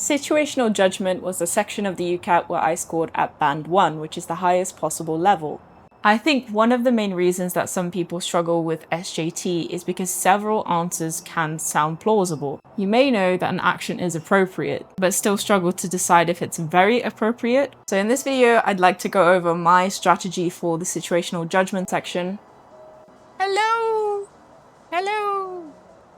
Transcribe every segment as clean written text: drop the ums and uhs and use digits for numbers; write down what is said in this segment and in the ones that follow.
Situational judgment was the section of the UCAT where I scored at band 1, which is the highest possible level. I think one of the main reasons that some people struggle with SJT is because several answers can sound plausible. You may know that an action is appropriate, but still struggle to decide if it's very appropriate. So in this video, I'd like to go over my strategy for the situational judgment section. Hello!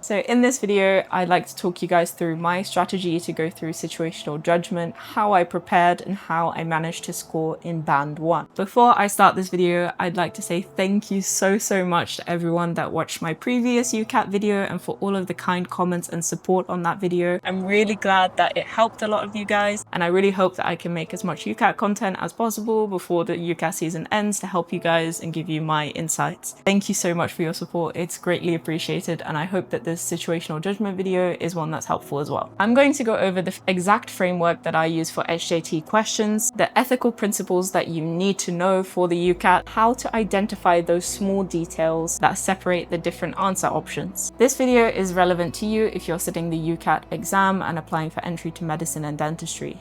So in this video, I'd like to talk you guys through my strategy to go through situational judgment, how I prepared, and how I managed to score in band 1. Before I start this video, I'd like to say thank you so much to everyone that watched my previous UCAT video and for all of the kind comments and support on that video. I'm really glad that it helped a lot of you guys, and I really hope that I can make as much UCAT content as possible before the UCAT season ends to help you guys and give you my insights. Thank you so much for your support. It's greatly appreciated, and I hope that this situational judgment video is one that's helpful as well. I'm going to go over the exact framework that I use for SJT questions, the ethical principles that you need to know for the UCAT, how to identify those small details that separate the different answer options. This video is relevant to you if you're sitting the UCAT exam and applying for entry to medicine and dentistry.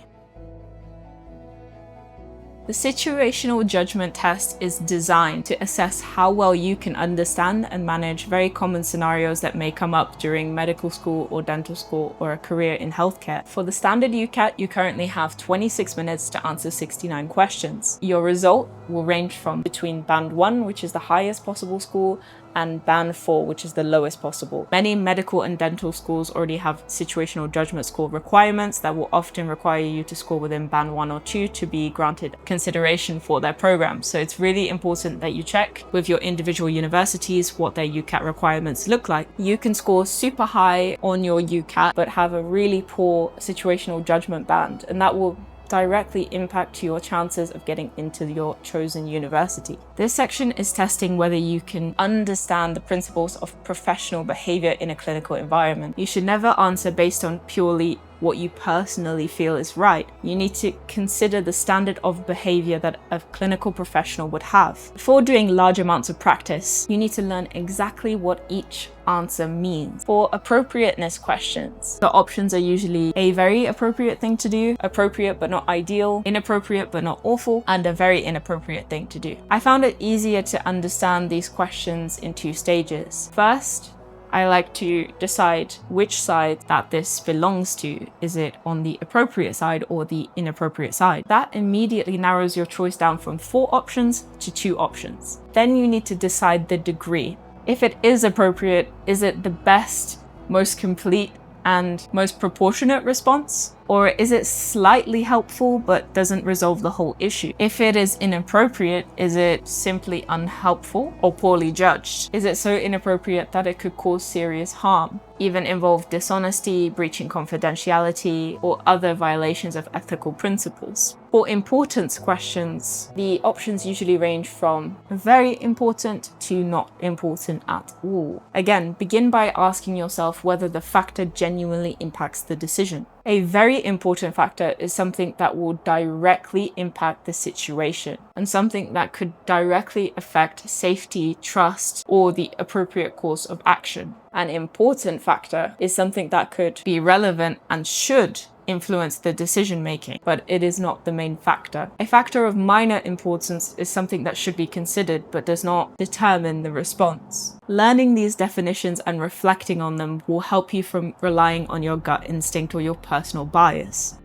The situational judgment test is designed to assess how well you can understand and manage very common scenarios that may come up during medical school or dental school or a career in healthcare. For the standard UCAT, you currently have 26 minutes to answer 69 questions. Your result will range from between band 1, which is the highest possible score, and band 4, which is the lowest possible. Many medical and dental schools already have situational judgment score requirements that will often require you to score within band 1 or 2 to be granted consideration for their program. So it's really important that you check with your individual universities what their UCAT requirements look like. You can score super high on your UCAT but have a really poor situational judgment band, and that will directly impact your chances of getting into your chosen university. This section is testing whether you can understand the principles of professional behavior in a clinical environment. You should never answer based on purely what you personally feel is right. You need to consider the standard of behavior that a clinical professional would have. Before doing large amounts of practice, you need to learn exactly what each answer means. For appropriateness questions, the options are usually a very appropriate thing to do, appropriate but not ideal, inappropriate but not awful, and a very inappropriate thing to do. I found it easier to understand these questions in 2 stages. First, I like to decide which side that this belongs to. Is it on the appropriate side or the inappropriate side? That immediately narrows your choice down from 4 options to 2 options. Then you need to decide the degree. If it is appropriate, is it the best, most complete, and most proportionate response? Or is it slightly helpful but doesn't resolve the whole issue? If it is inappropriate, is it simply unhelpful or poorly judged? Is it so inappropriate that it could cause serious harm, even involve dishonesty, breaching confidentiality, or other violations of ethical principles? For importance questions, the options usually range from very important to not important at all. Again, begin by asking yourself whether the factor genuinely impacts the decision. A very important factor is something that will directly impact the situation and something that could directly affect safety, trust, or the appropriate course of action. An important factor is something that could be relevant and should influence the decision making, but it is not the main factor. A factor of minor importance is something that should be considered but does not determine the response. Learning these definitions and reflecting on them will help you from relying on your gut instinct or your personal bias.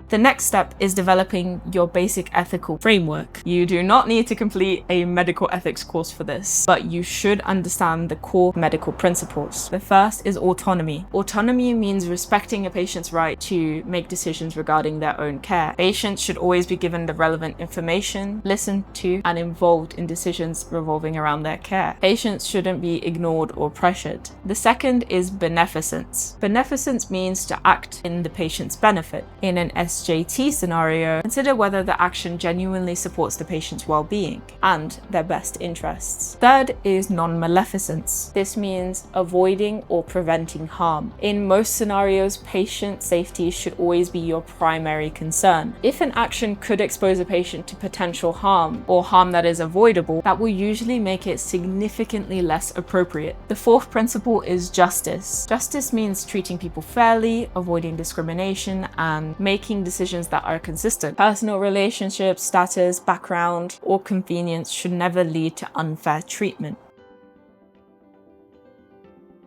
The next step is developing your basic ethical framework. You do not need to complete a medical ethics course for this, but you should understand the core medical principles. The first is autonomy. Autonomy means respecting a patient's right to make decisions regarding their own care. Patients should always be given the relevant information, listened to, and involved in decisions revolving around their care. Patients shouldn't be ignored or pressured. The second is beneficence. Beneficence means to act in the patient's benefit. In an SJT scenario, consider whether the action genuinely supports the patient's well-being and their best interests. Third is non-maleficence. This means avoiding or preventing harm. In most scenarios, patient safety should always be your primary concern. If an action could expose a patient to potential harm or harm that is avoidable, that will usually make it significantly less appropriate. The fourth principle is justice. Justice means treating people fairly, avoiding discrimination, and making decisions that are consistent. Personal relationships, status, background, or convenience should never lead to unfair treatment.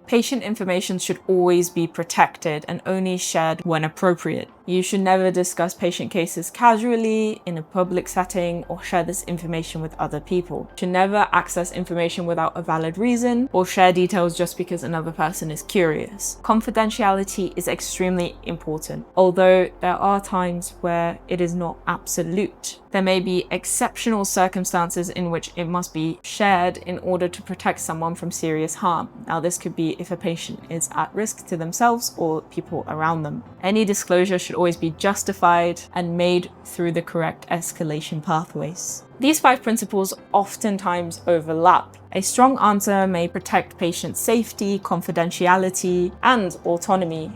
Patient information should always be protected and only shared when appropriate. You should never discuss patient cases casually in a public setting or share this information with other people. You should never access information without a valid reason or share details just because another person is curious. Confidentiality is extremely important, although there are times where it is not absolute. There may be exceptional circumstances in which it must be shared in order to protect someone from serious harm. Now, this could be if a patient is at risk to themselves or people around them. Any disclosure should always be justified and made through the correct escalation pathways. These 5 principles oftentimes overlap. A strong answer may protect patient safety, confidentiality, and autonomy.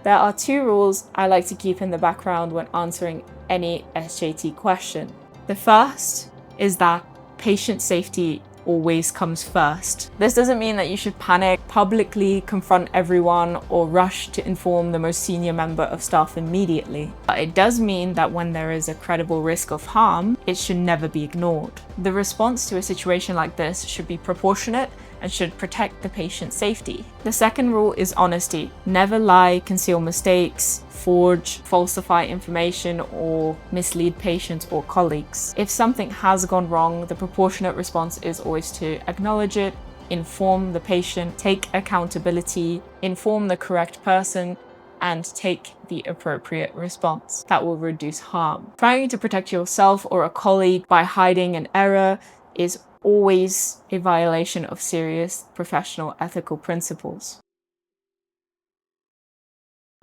There are 2 rules I like to keep in the background when answering any SJT question. The first is that patient safety always comes first. This doesn't mean that you should panic, publicly confront everyone, or rush to inform the most senior member of staff immediately. But it does mean that when there is a credible risk of harm, it should never be ignored. The response to a situation like this should be proportionate and should protect the patient's safety. The second rule is honesty. Never lie, conceal mistakes, forge, falsify information, or mislead patients or colleagues. If something has gone wrong, the proportionate response is always to acknowledge it, inform the patient, take accountability, inform the correct person, and take the appropriate response. That will reduce harm. Trying to protect yourself or a colleague by hiding an error is always a violation of serious professional ethical principles.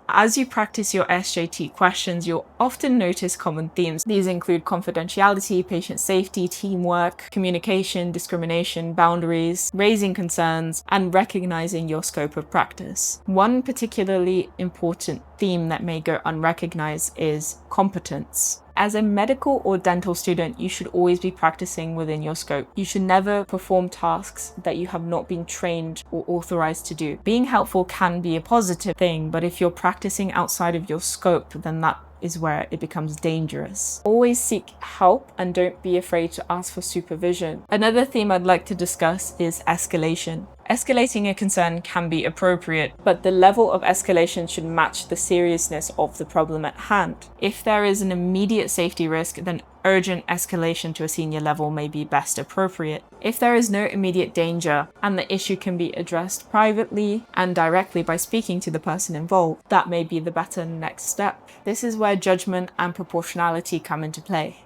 As you practice your SJT questions, you'll often notice common themes. These include confidentiality, patient safety, teamwork, communication, discrimination, boundaries, raising concerns, and recognizing your scope of practice. One particularly important theme that may go unrecognized is competence. As a medical or dental student, you should always be practicing within your scope. You should never perform tasks that you have not been trained or authorized to do. Being helpful can be a positive thing, but if you're practicing outside of your scope, then that is where it becomes dangerous. Always seek help and don't be afraid to ask for supervision. Another theme I'd like to discuss is escalation. Escalating a concern can be appropriate, but the level of escalation should match the seriousness of the problem at hand. If there is an immediate safety risk, then urgent escalation to a senior level may be best appropriate. If there is no immediate danger and the issue can be addressed privately and directly by speaking to the person involved, that may be the better next step. This is where judgment and proportionality come into play.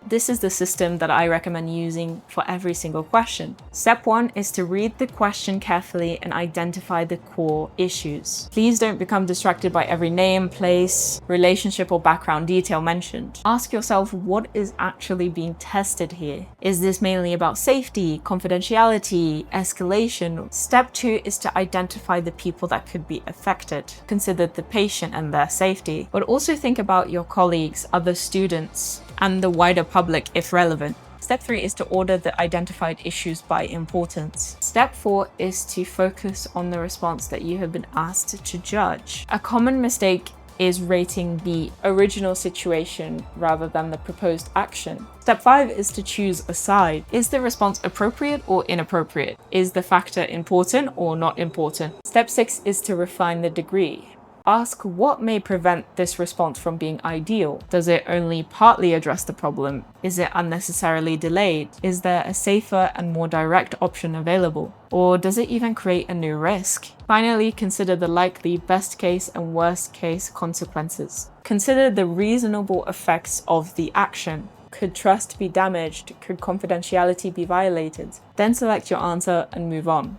This is the system that I recommend using for every single question. Step 1 is to read the question carefully and identify the core issues. Please don't become distracted by every name, place, relationship, or background detail mentioned. Ask yourself, what is actually being tested here? Is this mainly about safety, confidentiality, escalation? Step 2 is to identify the people that could be affected. Consider the patient and their safety, but also think about your colleagues, other students, and the wider public if relevant. Step 3 is to order the identified issues by importance. Step 4 is to focus on the response that you have been asked to judge. A common mistake is rating the original situation rather than the proposed action. Step 5 is to choose a side. Is the response appropriate or inappropriate? Is the factor important or not important? Step 6 is to refine the degree. Ask what may prevent this response from being ideal. Does it only partly address the problem? Is it unnecessarily delayed? Is there a safer and more direct option available? Or does it even create a new risk? Finally, consider the likely best case and worst case consequences. Consider the reasonable effects of the action. Could trust be damaged? Could confidentiality be violated? Then select your answer and move on.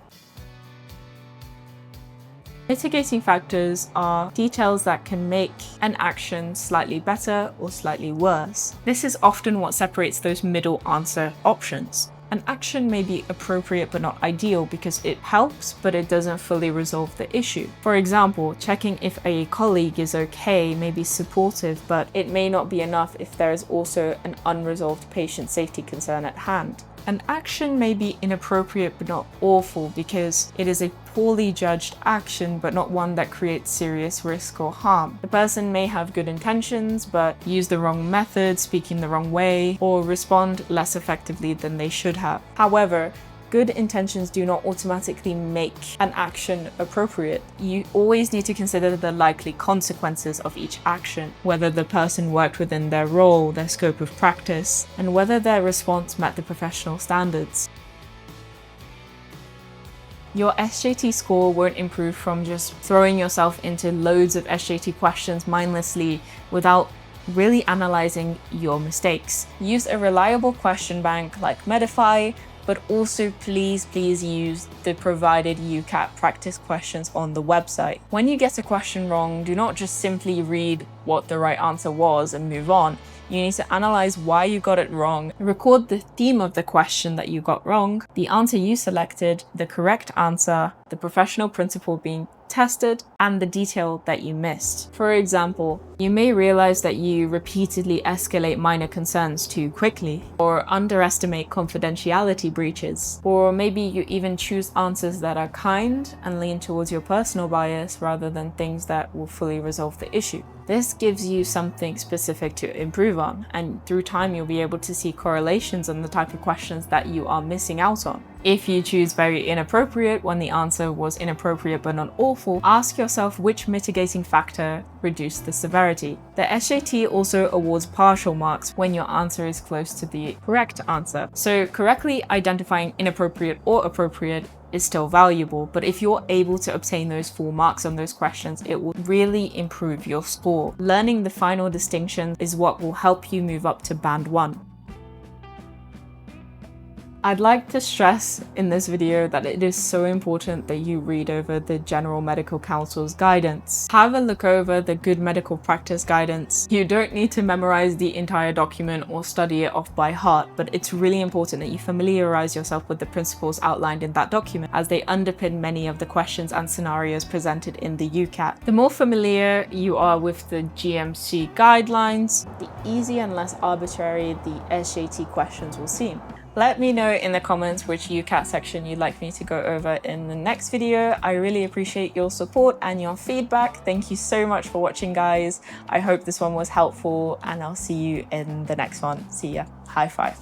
Mitigating factors are details that can make an action slightly better or slightly worse. This is often what separates those middle answer options. An action may be appropriate but not ideal because it helps, but it doesn't fully resolve the issue. For example, checking if a colleague is okay may be supportive, but it may not be enough if there is also an unresolved patient safety concern at hand. An action may be inappropriate but not awful because it is a poorly judged action but not one that creates serious risk or harm. The person may have good intentions but use the wrong method, speak in the wrong way, or respond less effectively than they should have. However, good intentions do not automatically make an action appropriate. You always need to consider the likely consequences of each action, whether the person worked within their role, their scope of practice, and whether their response met the professional standards. Your SJT score won't improve from just throwing yourself into loads of SJT questions mindlessly without really analyzing your mistakes. Use a reliable question bank like Medify, but also please use the provided UCAT practice questions on the website. When you get a question wrong, do not just simply read what the right answer was and move on. You need to analyze why you got it wrong, record the theme of the question that you got wrong, the answer you selected, the correct answer, the professional principle being tested, and the detail that you missed. For example, you may realize that you repeatedly escalate minor concerns too quickly, or underestimate confidentiality breaches, or maybe you even choose answers that are kind and lean towards your personal bias rather than things that will fully resolve the issue. This gives you something specific to improve on, and through time you'll be able to see correlations on the type of questions that you are missing out on. If you choose very inappropriate when the answer was inappropriate but not awful, ask yourself which mitigating factor reduced the severity. The SJT also awards partial marks when your answer is close to the correct answer. So correctly identifying inappropriate or appropriate is still valuable, but if you're able to obtain those full marks on those questions, it will really improve your score. Learning the final distinction is what will help you move up to band 1. I'd like to stress in this video that it is so important that you read over the General Medical Council's guidance. Have a look over the Good Medical Practice guidance. You don't need to memorize the entire document or study it off by heart, but it's really important that you familiarize yourself with the principles outlined in that document, as they underpin many of the questions and scenarios presented in the UCAT. The more familiar you are with the GMC guidelines, the easier and less arbitrary the SJT questions will seem. Let me know in the comments which UCAT section you'd like me to go over in the next video. I really appreciate your support and your feedback. Thank you so much for watching, guys. I hope this one was helpful, and I'll see you in the next one. See ya. High five.